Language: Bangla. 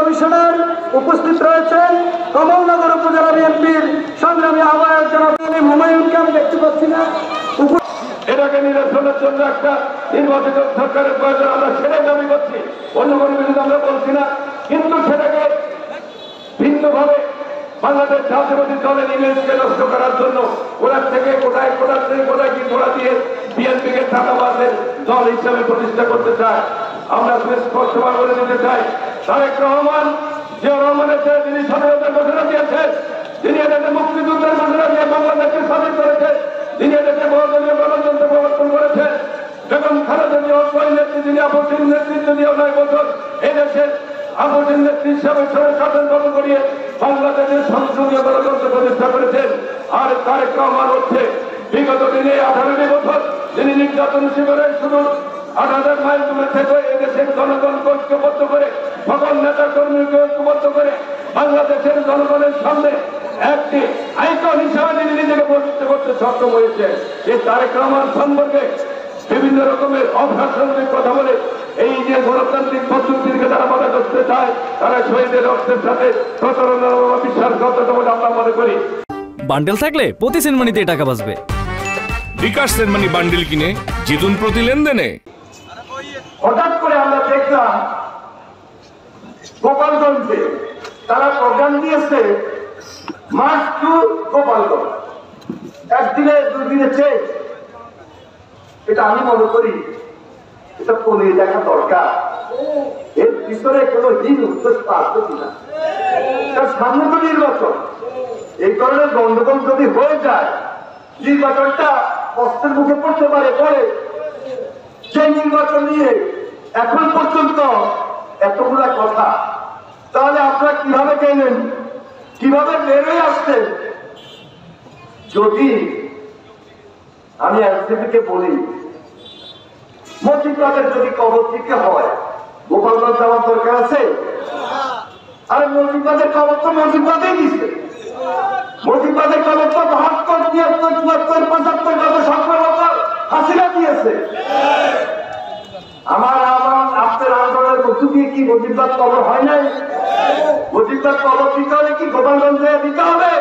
কমিশনার উপস্থিত রয়েছেন কমলনগর উপজেলা বিএনপির সংগ্রামী আহ্বায়ক জনাব হুমায়ুনকে আমি দেখতে পাচ্ছি না। এটাকে নিরসনের জন্য একটা নির্বাচিত সরকারের প্রয়োজন, আমরা সেটাই দাবি করছি, অন্য কোনো বিরুদ্ধে আমরা বলছি না। কিন্তু সেটাকে ভিন্নভাবে বাংলাদেশ জাতীয়বাদী দলের ইমেজকে নষ্ট করার জন্য কোথার থেকে কোথায় কি ঘোড়া দিয়ে বিএনপিকে টাকাবাজের দল হিসাবে প্রতিষ্ঠা করতে চায়। আমরা স্পষ্টভাবে বলে দিতে চাই, তারেক রহমান জিয়া রহমানের চেয়ে যিনি স্বাধীনতার ঘোষণা দিয়েছেন, যিনি এটাকে মুক্তিযুদ্ধের ঘোষণা দিয়ে বাংলাদেশকে স্বাধীন করেছেন, যিনি এটাকে বহুদলীয় গণতন্ত্র প্রবর্তন করেছেন, বেগম খালেদা জিয়ার নেত্রী, যিনি আপসীন নেতৃত্ব দিয়ে 9 বছর এদেশের আপসীন নেত্রী হিসাবে শাসন গঠন করিয়ে বাংলাদেশের সংসদীয় গণতন্ত্র প্রতিষ্ঠা করেছেন। আর তারেক রহমান হচ্ছে বিগত দিনে 18 বছর যিনি নির্যাতন শিবিরে শুধু 8,000 মাইল দূরে থেকে এদেশের জনগণকে ঐক্যবদ্ধ করে, সকল নেতা কর্মীকে ঐক্যবদ্ধ করে বাংলাদেশের জনগণের সামনে একটি আইকন হিসাবে তিনি নিজেকে প্রতিষ্ঠিত করতে সক্ষম হয়েছে। এই তারেক রহমান সম্পর্কে বিভিন্ন রকমের অপ্রাসঙ্গিক কথা বলে এই যে গণতান্ত্রিক পদ্ধতিকে তারা বাধা করতে চায়, তারা শহীদের রক্তের সাথে বিশ্বাসঘাতকতা বলে আমরা মনে করি। বান্ডেল থাকলে প্রতি সেনমানিতে টাকা বাঁচবে। বিকাশ সেনমানি বান্ডেল কিনে জিতুন প্রতি লেনদেনে। হঠাৎ করে আমরা দেখলাম গোপালগঞ্জে তারা প্রোগ্রাম দিয়েছে মার্চ টু গোপালগঞ্জ, একদিনে 2 দিনে চেয়ে। এটা আমি মনে করি এটা কোনে দেখা দরকার, এর পিছনে কোনো হীন উদ্দেশ্য আসবে কিনা। তার সামনে তো নির্বাচন, এই ধরনের গন্ডগোল যদি হয়ে যায়, নির্বাচনটা কষ্টের মুখে পড়তে পারে। পরে সেই নির্বাচন নিয়ে এখন পর্যন্ত এতগুলা কথা, তাহলে আপনারা কিভাবে গেলেন, কিভাবে বেরোয় আসতেন? যদি আমি এনসিপিকে বলি, মসজিদের যদি কবর দিতে হয়, গোপালগঞ্জ যাওয়ার দরকার আছে? আরে মসজিদের কবর তো মসজিদেই দিচ্ছে। মসজিদের কবর তো 72, 73, 74, 75 গত 17 বছর হাসিনা দিয়েছে। আমার আপনার আন্দোলনের মধ্য দিয়ে কি মসজিদের কবর হয় নাই? মসজিদের কবর দিতে হলে কি গোপালগঞ্জে দিতে হবে?